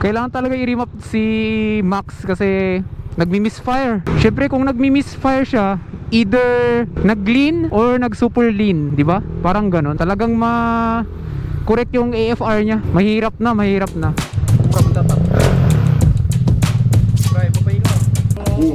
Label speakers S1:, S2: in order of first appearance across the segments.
S1: Kailangan talaga i-remap si Max kasi nagmi-misfire. Syempre kung nagmi-misfire siya, either nag-lean or nag-super lean, di ba? Parang ganon. Talagang correct yung AFR niya. Mahirap na, mahirap na. From the top. Try, papayin mo. Oh.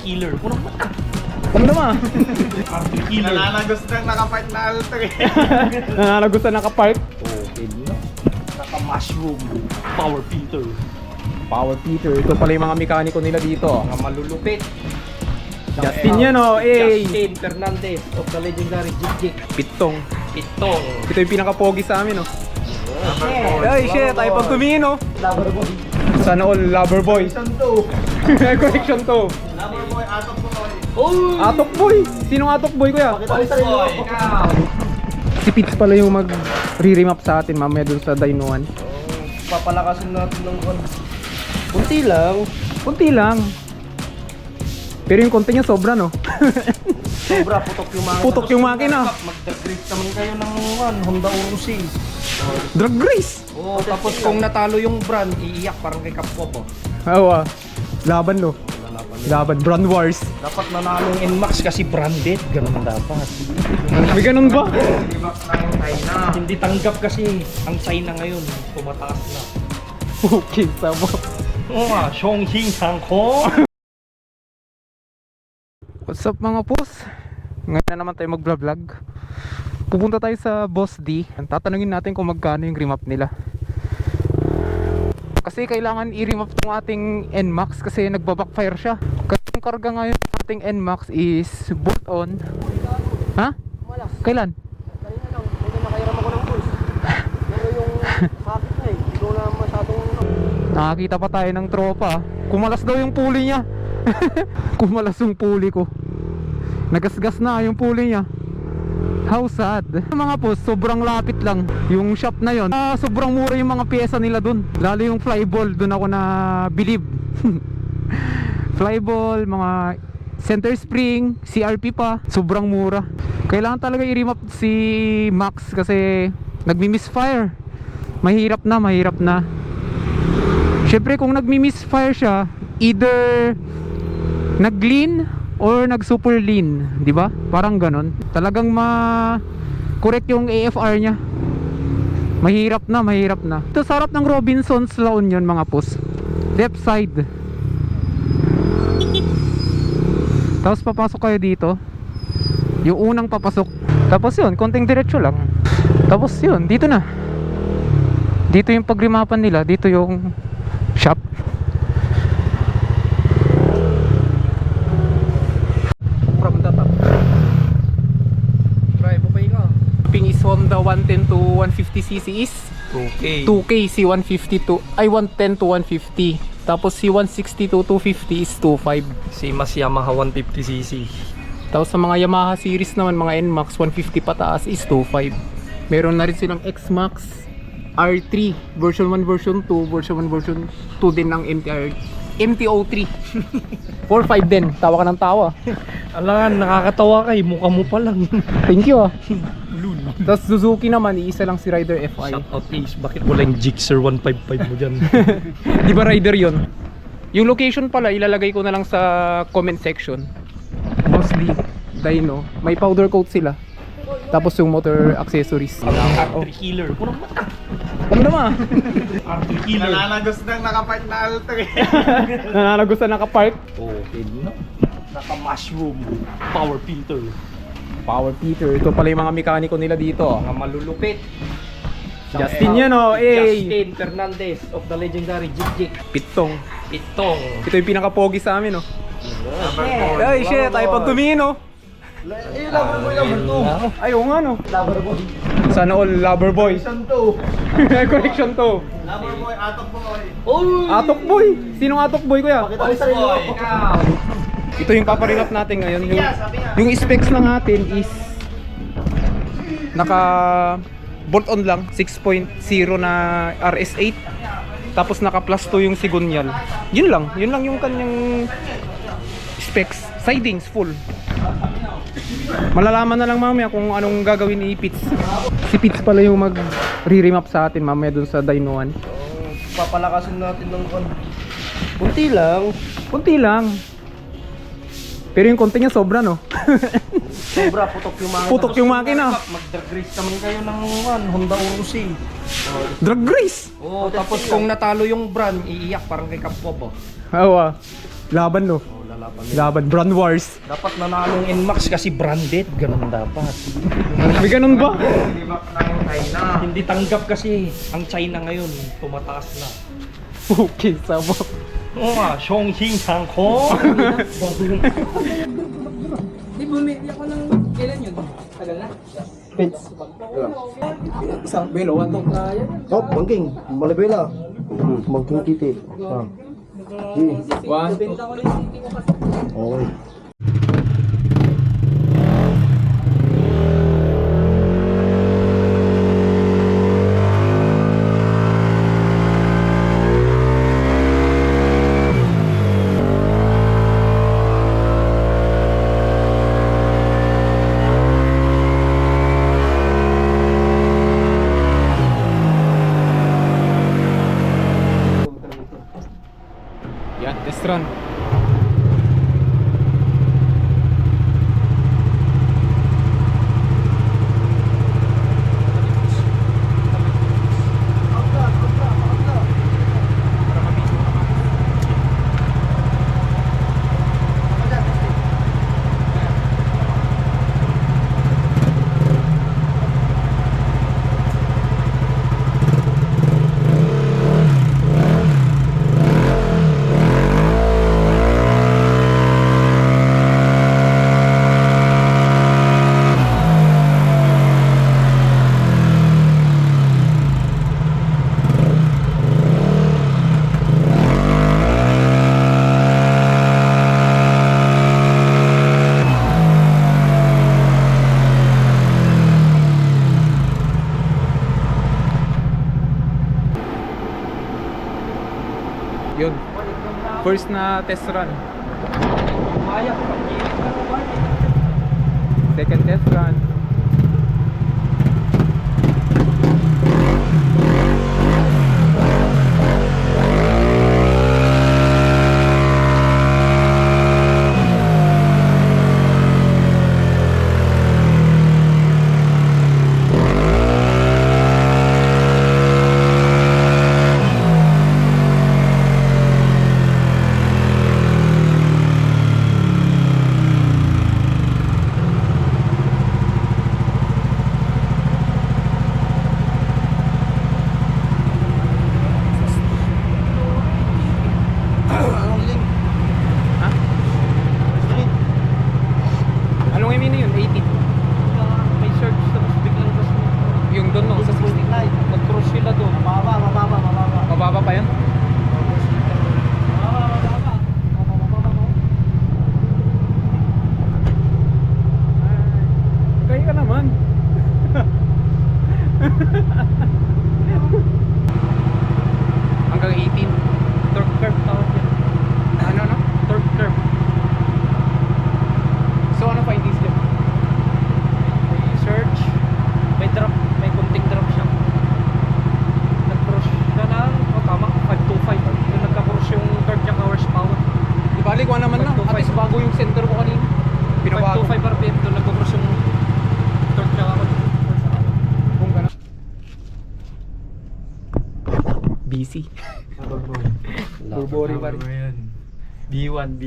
S2: Killer.
S1: Ano naman?
S2: Killer.
S3: Nananagos ng nakapark na alter eh.
S1: Nananagos na nakapark.
S2: Okay na. Naka-mushroom. Power filter.
S1: Power Peter. Ito pala yung mga mekaniko nila dito.
S2: Mga malulupit.
S1: Justin yan oh.
S2: Justin Fernandez of the legendary Jig.
S1: Pitong.
S2: Itong.
S1: Ito yung pinaka-pogi sa amin oh. Ay shit, tayo pag tumingin oh.
S2: Loverboy.
S1: Sana all lover boy. Correction to.
S3: Loverboy, atok po boy.
S2: Oh!
S1: Atok boy. Sinong atok boy kuya?
S2: Boy.
S1: Si Pitts pala yung mag-re-remap sa atin mamaya dun sa Dino 1.
S2: Papalakasin natin ng kunti lang.
S1: Kunti lang. Pero yung konti niya sobra no.
S2: Sobra, putok yung makina.
S1: Putok yung makina.
S2: Magda-grip naman kayo ng Honda Urusi.
S1: Drag race.
S2: Oh, tapos kung natalo yung brand, iiyak parang kay Capcom po.
S1: Oo. Laban no. Laban. Brand wars.
S2: Dapat nanalo yung NMAX kasi branded. Ganun dapat.
S1: May ganun ba?
S2: Hindi tanggap kasi ang China ngayon. Tumataas na.
S1: Okay, sama.
S2: Oo nga, Chongqing Hangkong.
S1: What's up mga boss? Ngayon na naman tayo mag-vlog. Pupunta tayo sa Boss D. Tatanungin natin kung magkano yung remap nila. Kasi kailangan i-remap ng ating NMAX kasi nagbabackfire siya. Kasi yung karga ngayon ng ating NMAX is bolt on. Ha? Kailan?
S4: Kanina lang, hindi nakairam ako ng pulse. Pero yung sakit na eh, hindi ko na masyadong
S1: Nakakita pa tayo ng tropa. Kumalas daw yung pulley niya. Kumalas yung pulley ko. Nagasgas na yung pulley niya. How sad. Mga boss, sobrang lapit lang yung shop na yon. Sobrang mura yung mga pyesa nila dun. Lalo yung flyball, dun ako na believe. Flyball, mga center spring, CRP pa, sobrang mura. Kailangan talaga i-remap si Max kasi nagmi-misfire. Mahirap na, mahirap na. Syempre kung nagmi-misfire siya, either nag-lean or nag-super lean, di ba? Parang ganon. Talagang correct yung AFR niya. Mahirap na, mahirap na. Ito sa harap ng Robinsons La Union mga pus. Left side. Tapos papasok kayo dito. Yung unang papasok. Tapos yun, konting diretso lang. Tapos yun, dito na. Dito yung pagrimapan nila. Dito yung shop. From the top.
S2: Try, papayin ko.
S1: Ping is Honda 110 to 150cc is
S2: 2K.
S1: 2K, C150 to 110 to 150. Tapos C160 to 250 is 25.
S2: Si Mas Yamaha 150cc.
S1: Tapos sa mga Yamaha series naman, mga NMAX 150 pataas is 25. Meron na rin silang XMAX R3 version 1, version 2, version 1, version 2 din ng MT-03. 4.5 din, tawa ka ng tawa.
S2: Alangan, nakakatawa kay mukha mo pa lang.
S1: Thank you ah. Tapos Suzuki naman, iisa lang si Rider FI.
S2: Shout out Ace, bakit wala yung Gixxer 155 mo dyan?
S1: Di ba Rider yon? Yung location pala, ilalagay ko na lang sa comment section. Mostly Dino, may powder coat sila. Tapos yung motor accessories.
S2: R3 Killer.
S1: Ano naman?
S2: R3 Killer.
S3: Nananagos ng nakapark na alter eh.
S1: Nananagos na nakapark.
S2: Okay na. Naka-mushroom. Power filter.
S1: Power Peter. Ito pala yung mga mekaniko nila dito.
S2: Mga malulupit.
S1: Justin yan oh.
S2: Justin Fernandez of the legendary Jig.
S1: Pitong.
S2: Itong.
S1: Ito yung pinaka-pogi sa amin oh.
S3: Loverboy.
S1: Ay shit, tayo pag tumingin oh.
S4: Eh, loverboy naman to.
S1: Ayaw nga no.
S4: Loverboy.
S1: Sana all lover boy.
S3: Correction 2.
S1: Correction to.
S3: Lover boy, atok boy.
S1: Atok boy. Sinong atok boy kuya?
S4: Pakita mo sa inyo.
S1: Ito yung paparinap natin ngayon. Yung specs lang natin is naka bolt on lang 6.0 na RS8. Tapos naka plus 2 yung Sigonial. Yun lang yung kanyang specs. Sidings full. Malalaman na lang mamaya kung anong gagawin ni Pitts. Si Pitts pala yung mag-re-remap sa atin mamaya dun sa Dyno 1.
S4: Papalakasin natin ng kon. Kunti lang.
S1: Konti lang. Pero yung konti niya sobra, no?
S4: Sobra, putok yung makina.
S1: Putok yung makina.
S2: Mag-drag race naman kayo ng Honda Urusi.
S1: Drag race.
S2: Oh, tapos kung natalo yung brand, iiyak parang kay Kapwa ba?
S1: Oo. Laban, no?
S2: Oh, lalaban.
S1: Laban. Brand wars.
S2: Dapat nanalong NMAX kasi branded, ganun dapat.
S1: May ganun ba?
S3: Remap ng China.
S2: Hindi tanggap kasi ang China ngayon, tumataas na.
S1: Okay, sabak.
S2: Oo nga, Chongqing Hangkong.
S5: Di bumili ako ng kailan yun? Tagal na? Isang belo, antok na yan.
S4: Oh, bangking. Malabela. Bangking titi.
S5: One. Benta ko na yung city ko kasi.
S4: Okay.
S1: Yan, test run. Yun. First na test run. Second test run. Anong MN yun? 80?
S2: May surge tapos biglang gas mo.
S1: Yung doon no? Sa 60?
S2: Nag-cross sila doon.
S1: Mababa pa yan? Kaya ka naman. Hanggang 18.
S2: Torque curve tawag yan.
S1: Ano no?
S2: Torque curve.
S1: So ano findings dyan?
S2: May surge. May drop. May kunting drop siya. Nag-cross siya ng, tama, 525. Yung nagka-cross yung third niya horsepower.
S1: Ibalik ko naman lang. At least bago yung center ko kanina. Pinabago.
S2: 525 RPM doon nagka-cross yung third niya horsepower.
S1: Kung gano'n. Busy. Burbori pa rin.
S2: B1.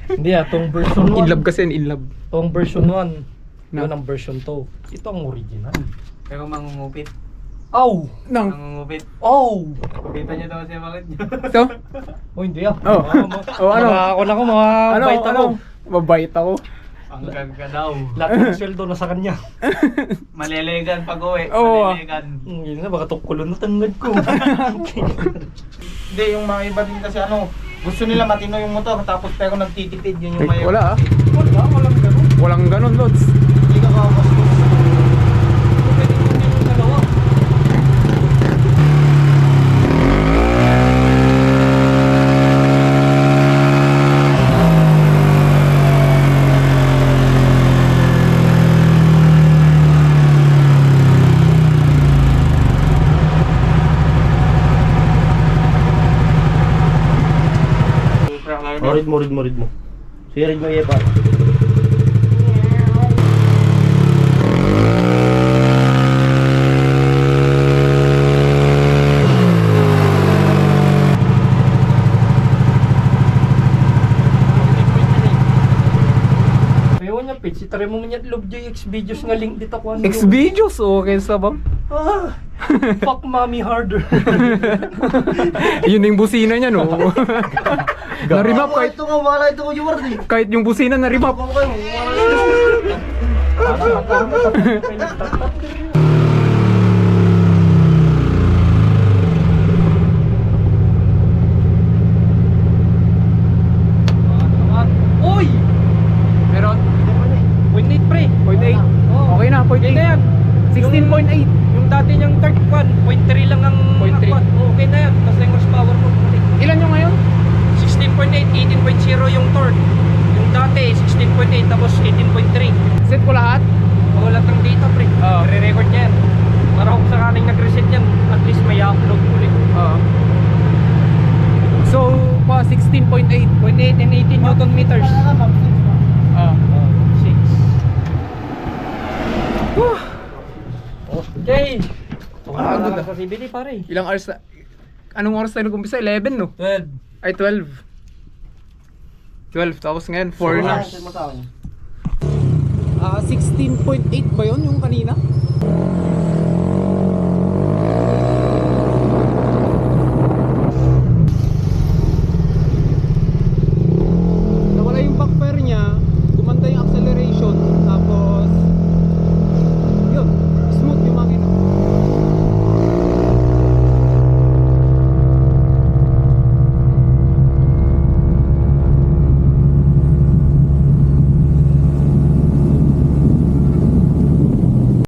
S2: Hindi tong version 1.
S1: In love kasi, in love.
S2: Tong version 1.
S1: Na?
S2: Yun ang version 2. Ito ang original.
S3: Kaya kung mangungupit.
S2: Aw!
S1: Nang.
S3: Mangungupit.
S2: Aw!
S3: Kita niyo daw siya bakit niyo.
S1: So?
S2: Oh, hindi ah.
S1: Oh. Oh, ano?
S2: Ako na ko, mabait ako.
S1: Mabait ako.
S3: Ang gaga daw.
S2: Lahat ng sweldo na sa kanya.
S3: Malelegan pag uwi.
S1: Oo.
S3: Malelegan.
S2: Yun na, baka tukulon na tangad ko.
S3: Hindi, yung mga iba din kasi ano, gusto nila matino yung motor tapos pero nagtitipid yun yung
S1: Eh,
S3: may...
S1: wala ah.
S2: Walang ganun.
S1: Walang ganun, Lods.
S3: Hindi ka kakas.
S2: Pwede kunin yung dalawa.
S4: Read mo. Sige, read mo Yepa.
S2: Ayaw niya, Pits. Itry mo man yan, love joy X-videos nga link dito ko.
S1: X-videos, okay sa ba?
S2: Fuck mommy harder.
S1: Yun yung busina niya, no? Na-remap kahit,
S4: Ito nga, wala ito ko yung word eh.
S1: kahit yung busina na-remap.
S4: Ako kayo, wala ito.
S2: Uy!
S1: Meron?
S2: 0.8 pre.
S1: 0.8.
S2: Oo.
S1: Okay na, 0.8.
S2: Okay na yan.
S1: 16.8.
S2: Yung dati niyang third one, 0.3 lang ang
S1: 0.3.
S2: aquat. Okay na yan. Basta yung horsepower mo.
S1: Ilan yung ngayon?
S2: 16.8, 18.0 yung torque. Yung dati, 16.8 tapos 18.3.
S1: Set ko lahat?
S2: Wala tang data pre.
S1: Oo.
S2: Re-record niya yan. Para kung sakaling nag-reset yan, at least may upload ulit.
S1: Oo. So, 16.8.
S2: 0.8 and 18 Newton meters.
S1: Ah.
S2: 6. Okay.
S1: Pagod
S2: Wala sa CBD pare.
S1: Ilang hours na? Anong oras tayo nag-umpisa? 11, no?
S2: 12.
S1: Ay, 12. 12, tapos ngayon 4 na. 16.8 ba yun yung kanina?